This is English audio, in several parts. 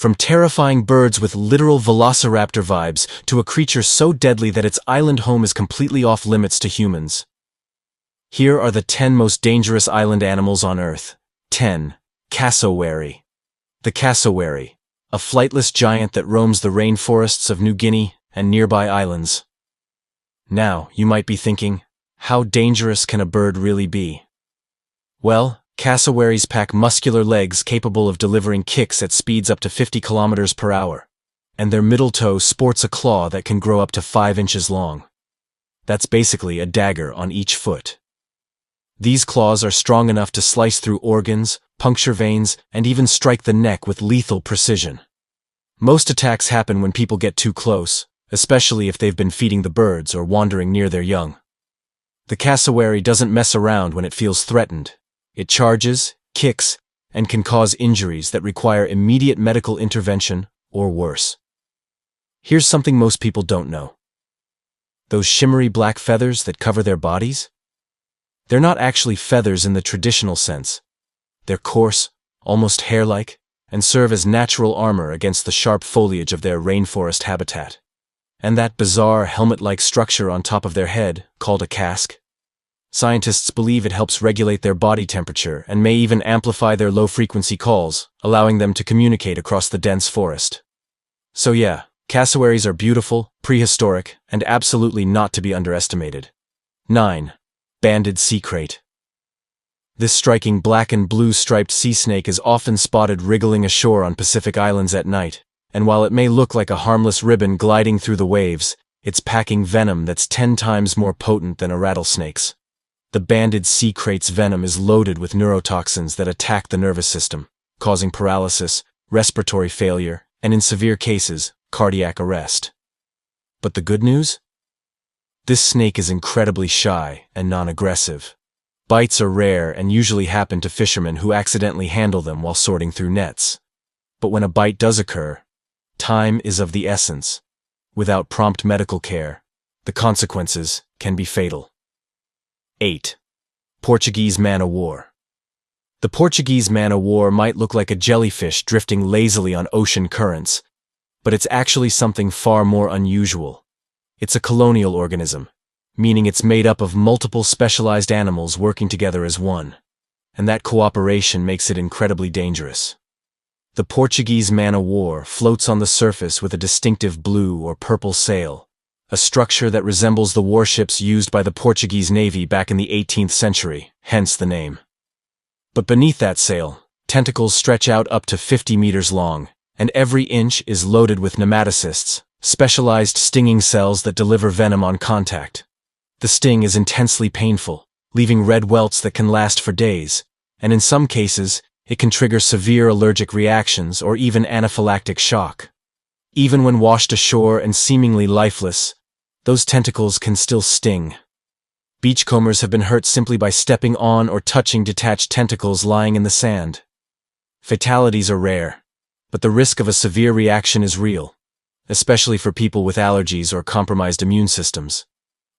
From terrifying birds with literal velociraptor vibes to a creature so deadly that its island home is completely off limits to humans. Here are the 10 most dangerous island animals on Earth. 10. Cassowary. The cassowary, a flightless giant that roams the rainforests of New Guinea and nearby islands. Now, you might be thinking, how dangerous can a bird really be? Well, cassowaries pack muscular legs capable of delivering kicks at speeds up to 50 kilometers per hour, and their middle toe sports a claw that can grow up to 5 inches long. That's basically a dagger on each foot. These claws are strong enough to slice through organs, puncture veins, and even strike the neck with lethal precision. Most attacks happen when people get too close, especially if they've been feeding the birds or wandering near their young. The cassowary doesn't mess around when it feels threatened. It charges, kicks, and can cause injuries that require immediate medical intervention or worse. Here's something most people don't know. Those shimmery black feathers that cover their bodies? They're not actually feathers in the traditional sense. They're coarse, almost hair-like, and serve as natural armor against the sharp foliage of their rainforest habitat. And that bizarre helmet-like structure on top of their head, called a casque? Scientists believe it helps regulate their body temperature and may even amplify their low-frequency calls, allowing them to communicate across the dense forest. So yeah, cassowaries are beautiful, prehistoric, and absolutely not to be underestimated. 9. Banded Sea Krait. This striking black and blue striped sea snake is often spotted wriggling ashore on Pacific islands at night, and while it may look like a harmless ribbon gliding through the waves, it's packing venom that's 10 times more potent than a rattlesnake's. The banded sea krait's venom is loaded with neurotoxins that attack the nervous system, causing paralysis, respiratory failure, and in severe cases, cardiac arrest. But the good news? This snake is incredibly shy and non-aggressive. Bites are rare and usually happen to fishermen who accidentally handle them while sorting through nets. But when a bite does occur, time is of the essence. Without prompt medical care, the consequences can be fatal. 8. Portuguese Man-o-War. The Portuguese Man-o-War might look like a jellyfish drifting lazily on ocean currents, but it's actually something far more unusual. It's a colonial organism, meaning it's made up of multiple specialized animals working together as one, and that cooperation makes it incredibly dangerous. The Portuguese Man-o-War floats on the surface with a distinctive blue or purple sail, a structure that resembles the warships used by the Portuguese Navy back in the 18th century, hence the name. But beneath that sail, tentacles stretch out up to 50 meters long, and every inch is loaded with nematocysts, specialized stinging cells that deliver venom on contact. The sting is intensely painful, leaving red welts that can last for days, and in some cases, it can trigger severe allergic reactions or even anaphylactic shock. Even when washed ashore and seemingly lifeless, those tentacles can still sting. Beachcombers have been hurt simply by stepping on or touching detached tentacles lying in the sand. Fatalities are rare, but the risk of a severe reaction is real, especially for people with allergies or compromised immune systems.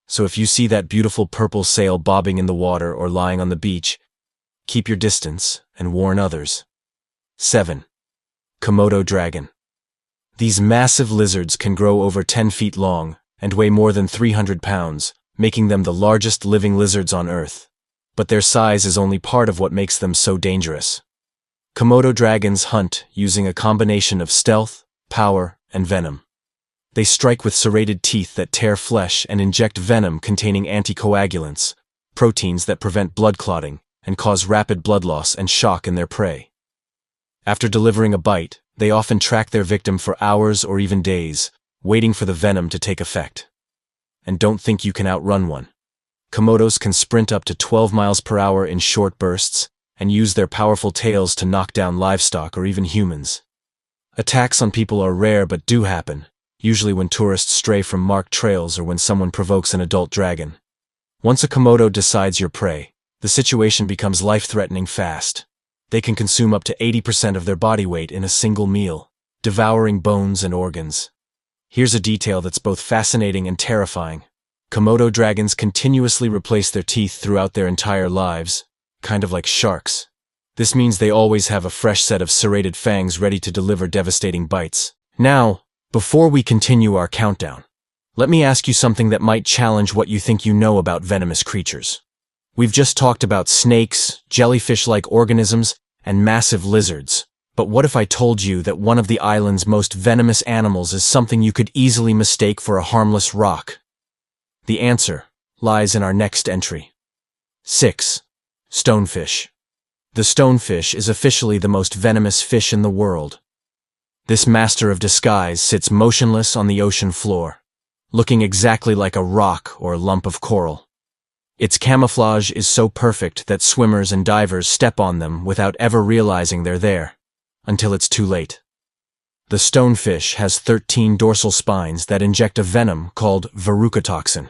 So if you see that beautiful purple sail bobbing in the water or lying on the beach, keep your distance and warn others. 7. Komodo Dragon. These massive lizards can grow over 10 feet long and weigh more than 300 pounds, making them the largest living lizards on Earth. But their size is only part of what makes them so dangerous. Komodo dragons hunt using a combination of stealth, power, and venom. They strike with serrated teeth that tear flesh and inject venom containing anticoagulants, proteins that prevent blood clotting and cause rapid blood loss and shock in their prey. After delivering a bite, they often track their victim for hours or even days, waiting for the venom to take effect. And don't think you can outrun one. Komodos can sprint up to 12 miles per hour in short bursts and use their powerful tails to knock down livestock or even humans. Attacks on people are rare but do happen, usually when tourists stray from marked trails or when someone provokes an adult dragon. Once a Komodo decides your prey, the situation becomes life-threatening fast. They can consume up to 80% of their body weight in a single meal, devouring bones and organs. Here's a detail that's both fascinating and terrifying. Komodo dragons continuously replace their teeth throughout their entire lives, kind of like sharks. This means they always have a fresh set of serrated fangs ready to deliver devastating bites. Now, before we continue our countdown, let me ask you something that might challenge what you think you know about venomous creatures. We've just talked about snakes, jellyfish-like organisms, and massive lizards. But what if I told you that one of the island's most venomous animals is something you could easily mistake for a harmless rock? The answer lies in our next entry. 6. Stonefish. The stonefish is officially the most venomous fish in the world. This master of disguise sits motionless on the ocean floor, looking exactly like a rock or lump of coral. Its camouflage is so perfect that swimmers and divers step on them without ever realizing they're there, until it's too late. The stonefish has 13 dorsal spines that inject a venom called verrucotoxin,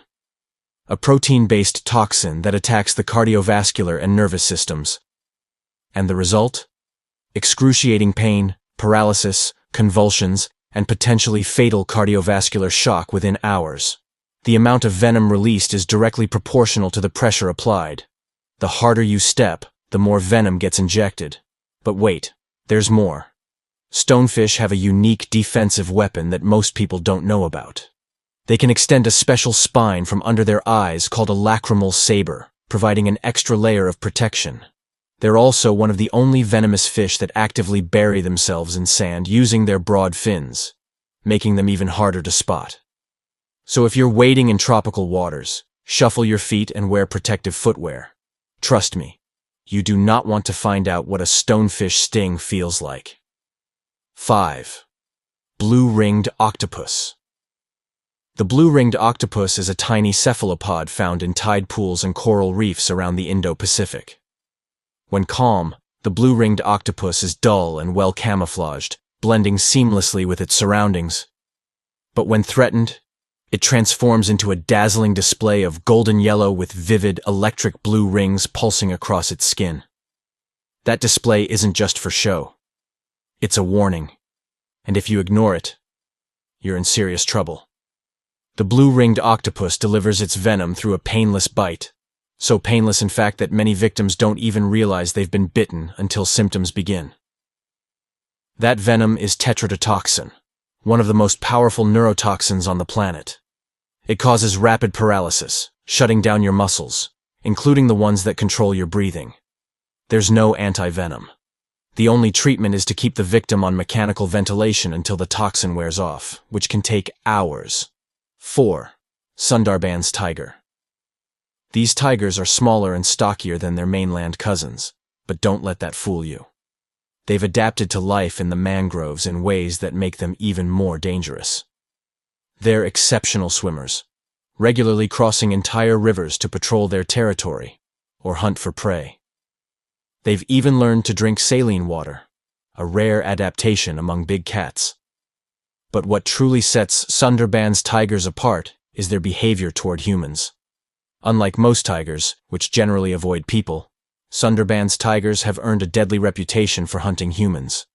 a protein-based toxin that attacks the cardiovascular and nervous systems. And the result? Excruciating pain, paralysis, convulsions, and potentially fatal cardiovascular shock within hours. The amount of venom released is directly proportional to the pressure applied. The harder you step, the more venom gets injected. But wait, there's more. Stonefish have a unique defensive weapon that most people don't know about. They can extend a special spine from under their eyes called a lacrimal saber, providing an extra layer of protection. They're also one of the only venomous fish that actively bury themselves in sand using their broad fins, making them even harder to spot. So if you're wading in tropical waters, shuffle your feet and wear protective footwear. Trust me, you do not want to find out what a stonefish sting feels like. 5. Blue-Ringed Octopus. The blue-ringed octopus is a tiny cephalopod found in tide pools and coral reefs around the Indo-Pacific. When calm, the blue-ringed octopus is dull and well camouflaged, blending seamlessly with its surroundings. But when threatened, it transforms into a dazzling display of golden yellow with vivid electric blue rings pulsing across its skin. That display isn't just for show. It's a warning. And if you ignore it, you're in serious trouble. The blue-ringed octopus delivers its venom through a painless bite. So painless, in fact, that many victims don't even realize they've been bitten until symptoms begin. That venom is tetrodotoxin, one of the most powerful neurotoxins on the planet. It causes rapid paralysis, shutting down your muscles, including the ones that control your breathing. There's no anti-venom. The only treatment is to keep the victim on mechanical ventilation until the toxin wears off, which can take hours. 4. Sundarbans tiger. These tigers are smaller and stockier than their mainland cousins, but don't let that fool you. They've adapted to life in the mangroves in ways that make them even more dangerous. They're exceptional swimmers, regularly crossing entire rivers to patrol their territory or hunt for prey. They've even learned to drink saline water, a rare adaptation among big cats. But what truly sets Sundarbans tigers apart is their behavior toward humans. Unlike most tigers, which generally avoid people, Sundarbans tigers have earned a deadly reputation for hunting humans.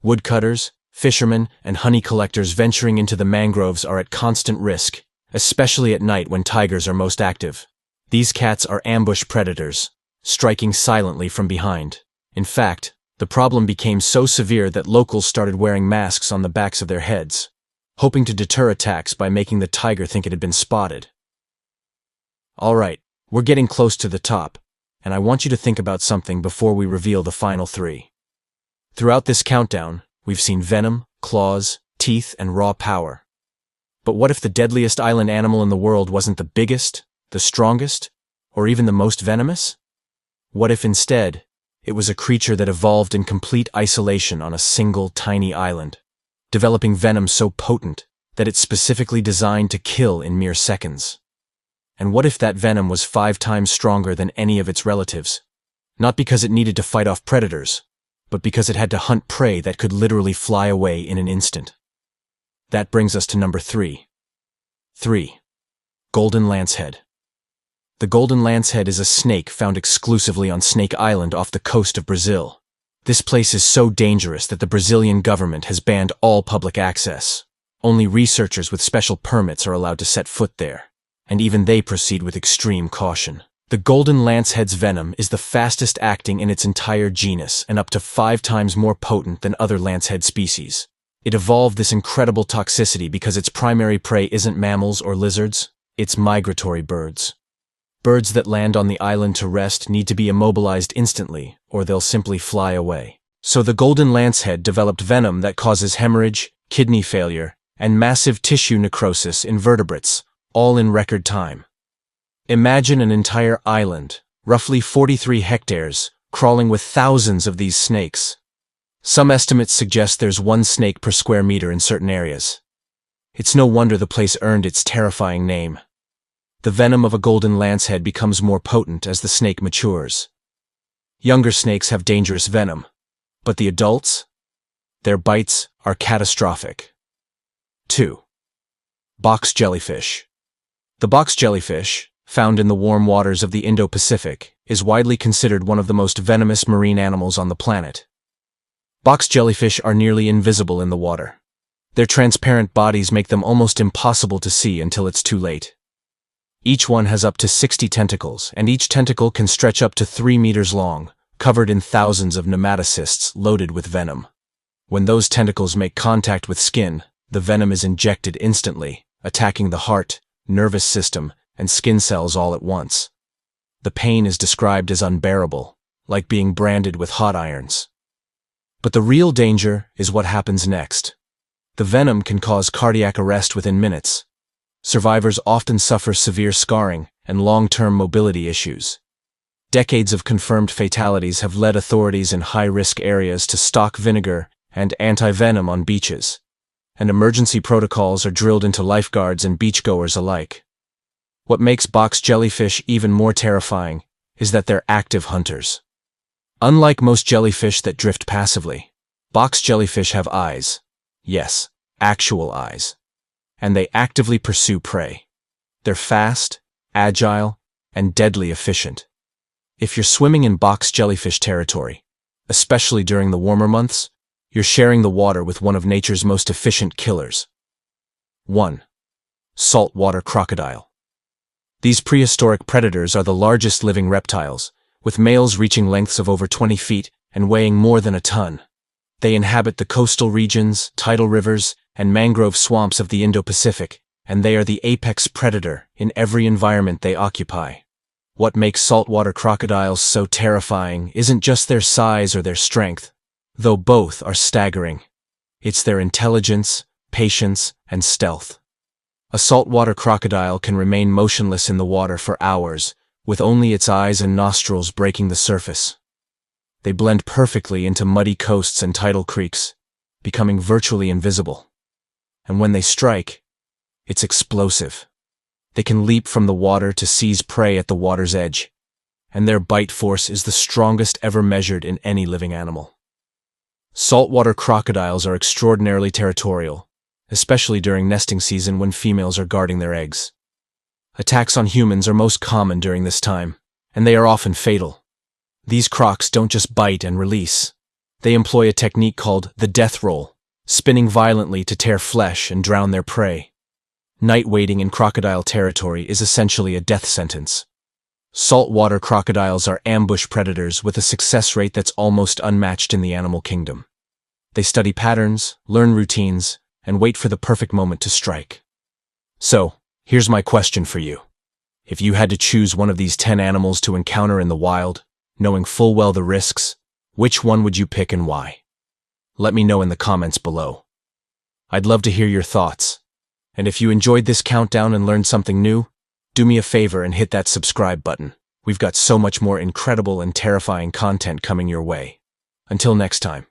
Woodcutters, fishermen, and honey collectors venturing into the mangroves are at constant risk, especially at night when tigers are most active. These cats are ambush predators, striking silently from behind. In fact, the problem became so severe that locals started wearing masks on the backs of their heads, hoping to deter attacks by making the tiger think it had been spotted. All right, we're getting close to the top, and I want you to think about something before we reveal the final 3. Throughout this countdown, we've seen venom, claws, teeth, and raw power. But what if the deadliest island animal in the world wasn't the biggest, the strongest, or even the most venomous? What if instead, it was a creature that evolved in complete isolation on a single tiny island, developing venom so potent that it's specifically designed to kill in mere seconds? And what if that venom was 5 times stronger than any of its relatives? Not because it needed to fight off predators, but because it had to hunt prey that could literally fly away in an instant. That brings us to number 3. 3. Golden Lancehead. The Golden Lancehead is a snake found exclusively on Snake Island off the coast of Brazil. This place is so dangerous that the Brazilian government has banned all public access. Only researchers with special permits are allowed to set foot there, and even they proceed with extreme caution. The The Golden Lancehead's venom is the fastest acting in its entire genus and up to 5 times more potent than other lancehead species. It evolved this incredible toxicity because its primary prey isn't mammals or lizards, it's migratory birds. Birds that land on the island to rest need to be immobilized instantly, or they'll simply fly away. So the Golden Lancehead developed venom that causes hemorrhage, kidney failure, and massive tissue necrosis in vertebrates, all in record time. Imagine an entire island, roughly 43 hectares, crawling with thousands of these snakes. Some estimates suggest there's 1 snake per square meter in certain areas. It's no wonder the place earned its terrifying name. The venom of a golden lancehead becomes more potent as the snake matures. Younger snakes have dangerous venom, but the adults? Their bites are catastrophic. 2. Box jellyfish. The box jellyfish, found in the warm waters of the Indo-Pacific, is widely considered one of the most venomous marine animals on the planet. Box jellyfish are nearly invisible in the water. Their transparent bodies make them almost impossible to see until it's too late. Each one has up to 60 tentacles, and each tentacle can stretch up to 3 meters long, covered in thousands of nematocysts loaded with venom. When those tentacles make contact with skin, the venom is injected instantly, attacking the heart, nervous system, and skin cells all at once. The pain is described as unbearable, like being branded with hot irons. But the real danger is what happens next. The venom can cause cardiac arrest within minutes. Survivors often suffer severe scarring and long-term mobility issues. Decades of confirmed fatalities have led authorities in high-risk areas to stock vinegar and anti-venom on beaches, and emergency protocols are drilled into lifeguards and beachgoers alike. What makes box jellyfish even more terrifying is that they're active hunters. Unlike most jellyfish that drift passively, box jellyfish have eyes. Yes, actual eyes. And they actively pursue prey. They're fast, agile, and deadly efficient. If you're swimming in box jellyfish territory, especially during the warmer months, you're sharing the water with one of nature's most efficient killers. 1. Saltwater crocodile. These prehistoric predators are the largest living reptiles, with males reaching lengths of over 20 feet and weighing more than a ton. They inhabit the coastal regions, tidal rivers, and mangrove swamps of the Indo-Pacific, and they are the apex predator in every environment they occupy. What makes saltwater crocodiles so terrifying isn't just their size or their strength, though both are staggering. It's their intelligence, patience, and stealth. A saltwater crocodile can remain motionless in the water for hours, with only its eyes and nostrils breaking the surface. They blend perfectly into muddy coasts and tidal creeks, becoming virtually invisible. And when they strike, it's explosive. They can leap from the water to seize prey at the water's edge, and their bite force is the strongest ever measured in any living animal. Saltwater crocodiles are extraordinarily territorial, especially during nesting season when females are guarding their eggs. Attacks on humans are most common during this time, and they are often fatal. These crocs don't just bite and release. They employ a technique called the death roll, spinning violently to tear flesh and drown their prey. Night wading in crocodile territory is essentially a death sentence. Saltwater crocodiles are ambush predators with a success rate that's almost unmatched in the animal kingdom. They study patterns, learn routines, and wait for the perfect moment to strike. So, here's my question for you. If you had to choose one of these 10 animals to encounter in the wild, knowing full well the risks, which one would you pick and why? Let me know in the comments below. I'd love to hear your thoughts. And if you enjoyed this countdown and learned something new, do me a favor and hit that subscribe button. We've got so much more incredible and terrifying content coming your way. Until next time.